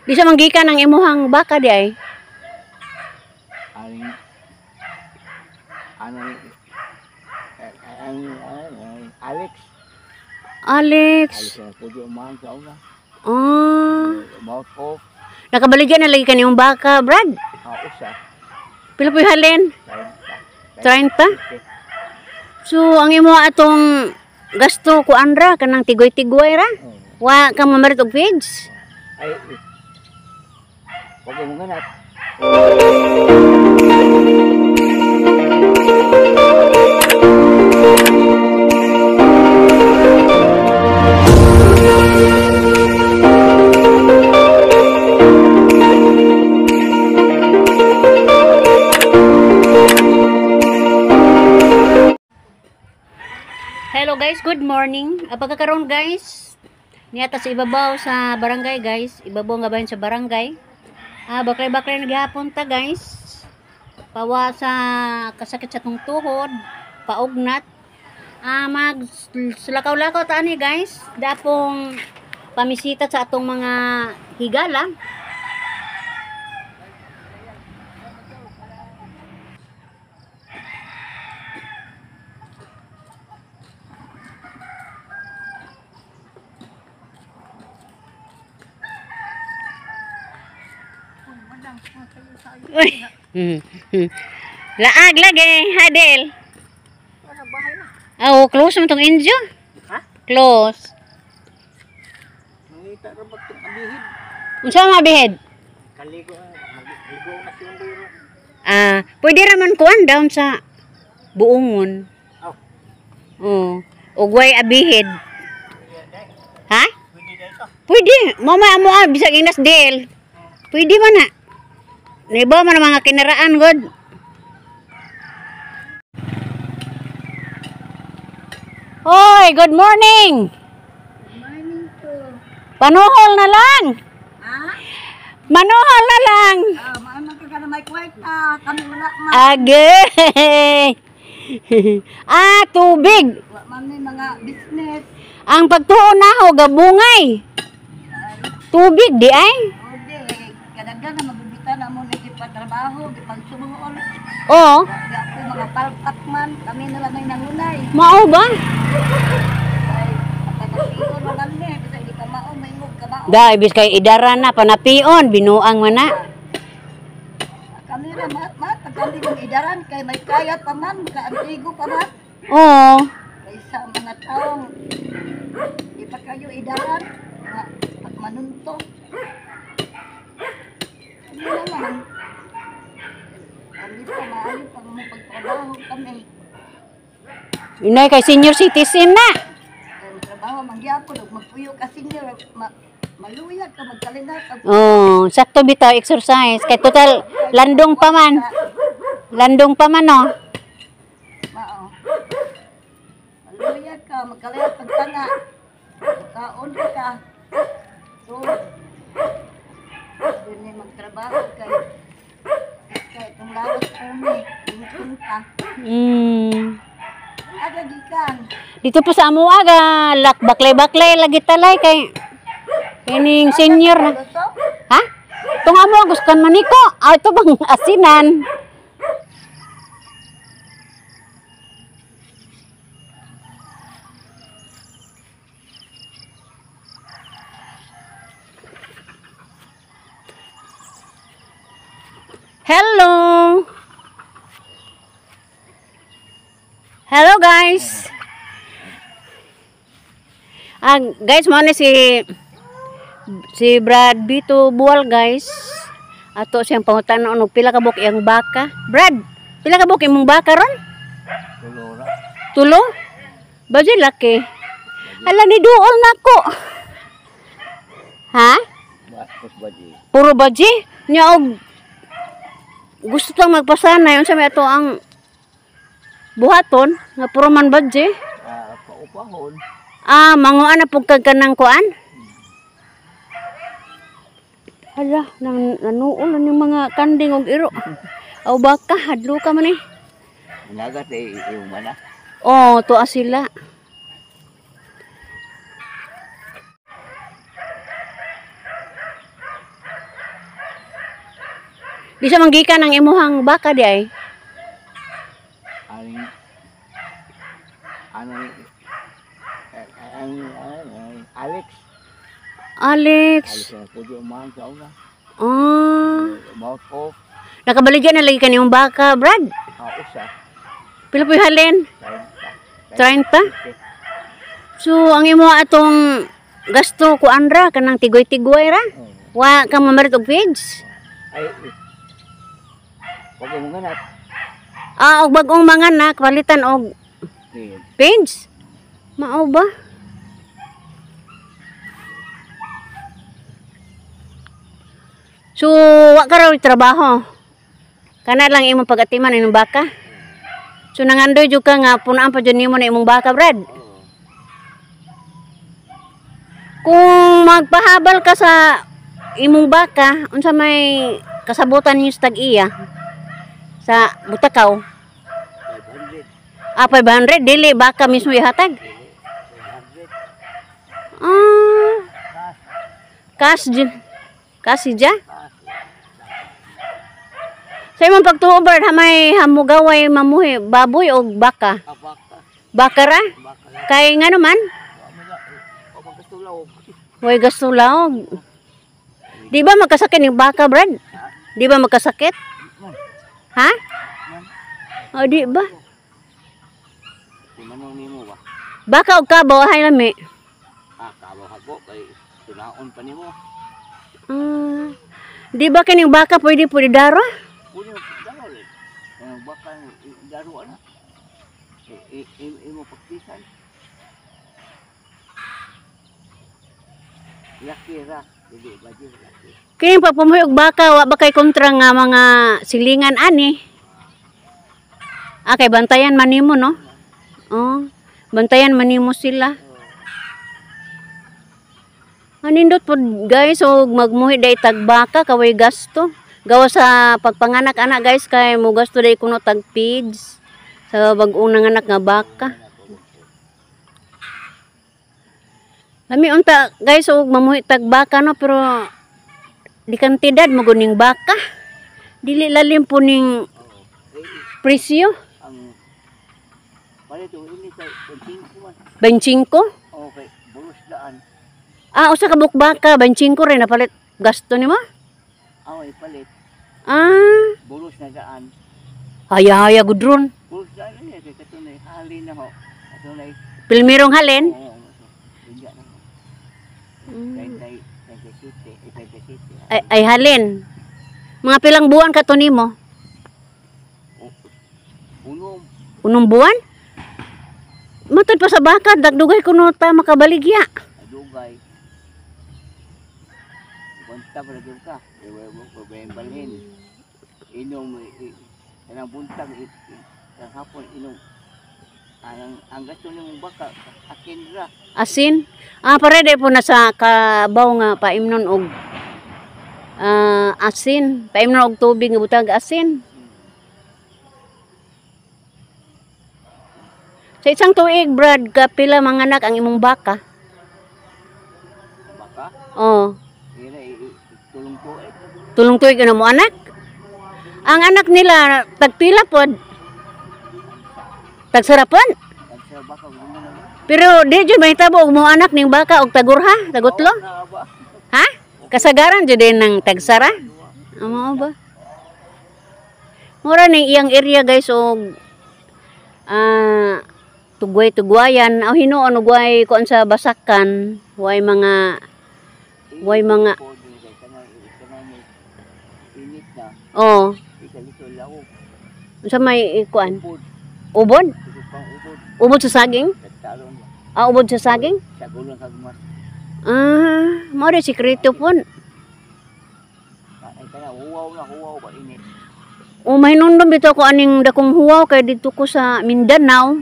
Di sa manggikan ang imuhang baka di ay. Aning ano Alex. Alex. Alex na po di umahan sa una. Mouth off. Nakabaligyan na lagi kaniyong baka, Brad. Usa. Pila po halin? 30? So, ang imo atong gasto ko andra kanang tigoy-tigoy ra. Wa ka mamarit og feeds. Ay. Okay mo ganat. Hello guys, good morning. Pagkakaroon guys, niyata sa ibabaw sa barangay guys. Ibabaw nga bayan sa barangay. Baklay-baklay naghihapon ta guys. Pawa sa kasakit sa tong tuhod, paugnat. Magsulakaw-lakaw ta ani guys. Dapong pamisita sa atong mga higala. Uy. Laag lagi, Hadel. Close mo tong injo. Ha? Close. Mangita ra ba tong abihid? Unsa mabihid? Kaligo na si Ondiro. Pwede raman kuan down sa buongon. Ugway abihid. Ha? Pwede dito. Pwede. Mama amo bisag inas del. Pwede man na. Niba man ang mga kinaraan god. Hoy, good morning. Good morning po. Panuhol na lang. Ha? Manuhol na lang. Maano ka na may kwarta. Kami wala man. Age. Tubig. Wala man may mga business. Ang pagtuon na ho gabungay. Tubig di ay. O di, kadaghan na magbibita na mo trabaho, gipagsumuol. Oo. Di ako mga palpak man. Kami na lang ay nangunay. Mao ba? Ay, pagkakasiyon na lang niya. Bisa hindi ka mao, may move ka mao. Da ibis kay idara na panapion binuang man na. Kami na pagkandi ng idaran. Kay may kaya pa man, makaantigo pa man. Oo. Kaysa mga taong di pa kayo idaran. At manunto. Kami na lang. Kami pa maayo pag mo pagtrabaho kami. Inay kay senior citizen na. Ang trabaho mangyapon ug magpuyo ka senior maluyag ka magkalinat. Sakto bitaw exercise kay total landong pa man. Landong pa man no. Mao. Maluyag ka magkalinat pagtanga. Kaon ka. So, hindi magtrabaho kay itong lawas kami. Pinupunta. Aga gikan. Dito po sa amo aga baklay-baklay lagi talay kay kining senior na. Ha? Tung amo gusto kan maniko. Ito bang asinan? Hello. Hello guys. Guys, mo na si Brad Bito Buwal guys. Ato siyang pangutanon og pila ka buok iyang baka. Brad, pila ka buok imong baka ron? Tulora. Tulo? Baji laki. Hala ni duol nako. Ha? Bastos baji. Puro baji? Nya og gusto tang magpasanay unsa may ato ang buhaton nga puro man badje. Paupahon. Manguan na pug kag kanang kuan. Hala, nanuol na yung mga kanding og iro. Aw baka hadlo ka man eh. Nagat yung mana. Tuwa sila. Di sa manggikan ang imuhang baka di ay. Aling, ano, Alex. Alex. Alex na po di umahan sa una. Mouth off. Nakabaligyan na lagi ka niyong baka, Brad. Usa. Pila po halin? 30? 30. So, ang imo atong gasto ko andra kanang tigoy-tigoy ra. Wa ka mamarit og feeds. Ay, huwag mo ganat. Og bagong manganak palitan og feeds. Mao ba? So, wa ka raw trabaho. Kana lang imong pagatiman imong baka. So nangandoy jud ka nga punaan pa jud nimo na imong baka, Brad. Kung magpahabal ka sa imong baka, unsa may kasabutan niyo sa tag-iya sa Butakaw? 500 dili baka mismo ihatag. Cash jud. Kasi ja. Sa imong pagtuo, Brad, hamay hamugaway mamuhi baboy o baka? Baka ra? Kay nga naman? Way gastulaw. Di ba magkasakit yung baka, Brad? Di ba magkasakit? Ha? O di ba? Baka o kabaw, hay lami. Kabaw habo, kay tunaon pa nimo. Di ba kining baka pwede daro? Pwede mo daro rin. Baka daro na. Imo pagpisan. Laki ra. Dili ba di laki. Kining pagpamuhi og baka, wa ba kay kontra nga mga silingan ani? Kay bantayan man nimo, no? Bantayan man nimo sila. Anindot po guys, og magmuhi day tag baka kaway gasto. Gawa sa pagpanganak-anak guys, kay mo gasto day kuno tag feeds sa bag-ong nanganak nga baka. Lami unta guys, og mamuhi tag baka no, pero di kantidad mo guning baka. Dili lalim po ning presyo. Ang palit yung ini kay 25? Okay, bulos daan. Usa ka buk baka, 25 rin napalit gasto nimo? Ay palit. Bulos na daan. Haya-haya gudron. Bulos daan niya kay katunay halin na ho. Katunay. Pilmirong halin? Oo. Bigyan na ho. Kay city. Ay halin. Mga pilang buwan ka to nimo? Unong buwan? Matod pa sa baka, dagdugay kuno ta makabaligya. Dugay. Bunta pa rin ka. Iwain balhin. Inom. Kanang buntag. Kanang hapon inom. Ang gasto ng baka. Akin ra. Asin? Parede po na sa kabaw nga paimnon og asin. Paimnon og tubig nga butag asin. Sa isang tuig, Brad, kapila manganak ang imong baka? Baka? Oo. Tulong tuig. Tulong tuig na mo anak? Ang anak nila, tagpila po. Tagsarapon? Baka gano'n na. Pero di dyan may tabo og mo anak ning baka og tagurha, tagutlo? Ha? Kasagaran dyan din ng tagsara? Amo ba? Mura ning iyang area guys og tugway-tugwayan. Hinuon og way kuan sa basakan, way mga Init na. oh, Ikalito lawog. sa may kuan. Ubod. Ubod? Ito pang ubod. Ubod sa saging? Nagtalon. Ubod sa saging? Sa gulong kagmas. Mao rin sikreto po. Ay kana huwaw ba init. Mahinundom dito ko aning dakong huwaw kay dito ko sa Mindanao.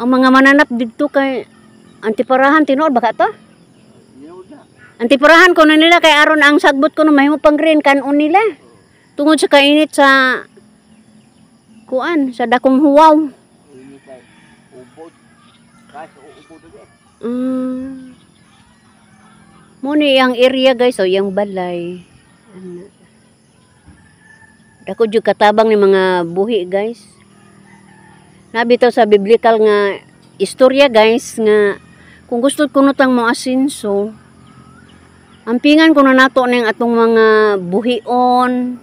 Ang mga mananap dito kay antiparahan tinuod baka to? Niuda. Antiparahan ko na nila kay aron ang sagbot ko na mahimo pang green kanon nila. Tungod sa kainit sa kuan sa dakong huwaw. Init ay ubod. Kaso ubod ulit. Mo ni ang area guys, yung balay. Dako jud katabang ni mga buhi guys. Nabitaw sa biblical nga istorya guys nga kung gusto kuno tang mo asinso, ampingan kuno nato ning atong mga buhion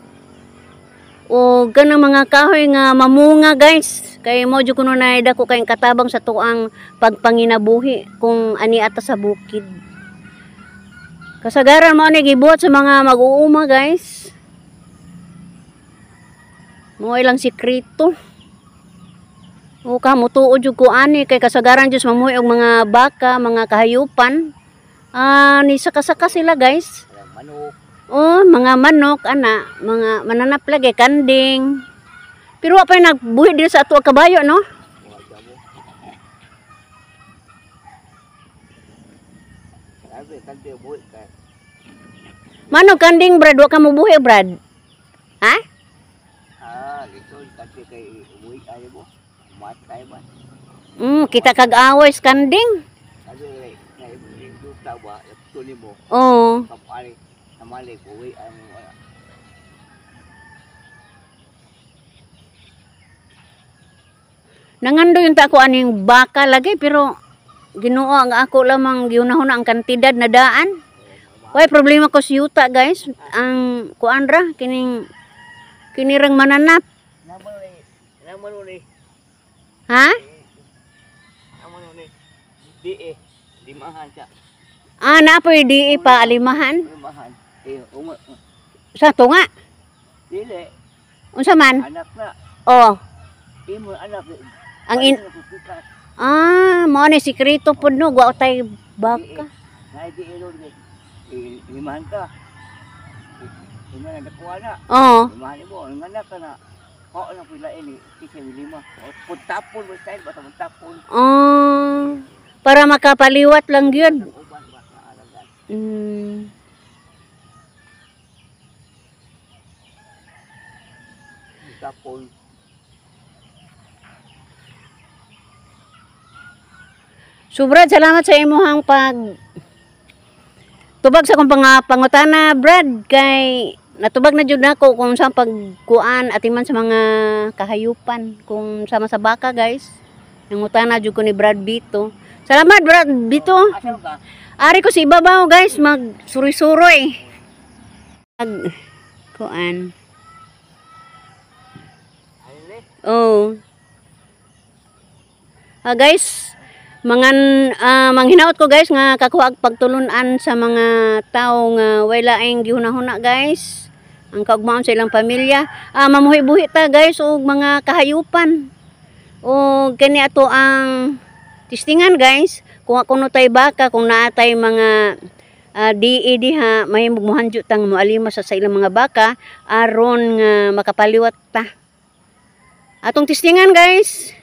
o ganang mga kahoy nga mamunga guys. Kay mo jud kuno na dako kay katabang sa tuang pagpanginabuhi kung ani ata sa bukid. Kasagaran mo ni gibuhat sa mga mag-uuma guys. Mo ilang sikreto. O kamo tuod jud ko ani kay kasagaran jud mamuhi og mga baka, mga kahayupan. Ni saka-saka sila guys. Manok. Oh, mga manok ana, mga mananap lagi kanding. Pero wa pa nagbuhi diri sa ato kabayo no? Sabi kanti buhi ka. Manok kanding brad, wa ka mo buhi brad. Ha? Dito kanti kay buhi ayo mo. Matay ba? Kita kag away sa kanding. Sabi na ibu tawa, tuli mo. Oh. Kapali, namali buhi ang Nangando yung tako aning baka lagi pero Ginoo ang ako lamang giunahon ang kantidad na daan. Way problema ko si yuta guys. Ang kuandra kinirang mananap. naman ni. Ha? Naman ni. Limahan siya. Napoy di pa alimahan. Limahan. Sa tunga. Dili. Unsa man? Anak na. Oh. Imo anak. Ang mao ni sikreto pud no, wa tay baka. Nay di ilo ni. Limahan ka. Limahan na kuha na. Oh. Limahan mo, ang anak ka na. Oo lang pila ini, kasi lima. Puntapon mo style basta puntapon. Para makapaliwat lang gyud. Uban ba sa alagan. Puntapon. Brad, salamat sa imuhang tubag sa akong pangutana, Brad, kay natubag na jud nako kung saan pagkuan atiman sa mga kahayupan kung sama sa baka, guys. Nangutana jud ko ni Brad Bito. Salamat, Brad Bito. Asan ka? Ari ko si ibabaw, guys, magsuri-suroy. Kuan. Ayun Oh. Guys, manghinaot ko guys nga kakuha og pagtulunan sa mga tao nga way laing gihunahuna guys. Ang kaugmaon sa ilang pamilya. Mamuhi-buhi ta guys og mga kahayupan. O kani ato ang tistingan guys. Kung kuno tay baka, kung naatay mga DE diha, mahimog mohanjo tang moalima sa ilang mga baka aron nga makapaliwat ta. Atong tistingan guys.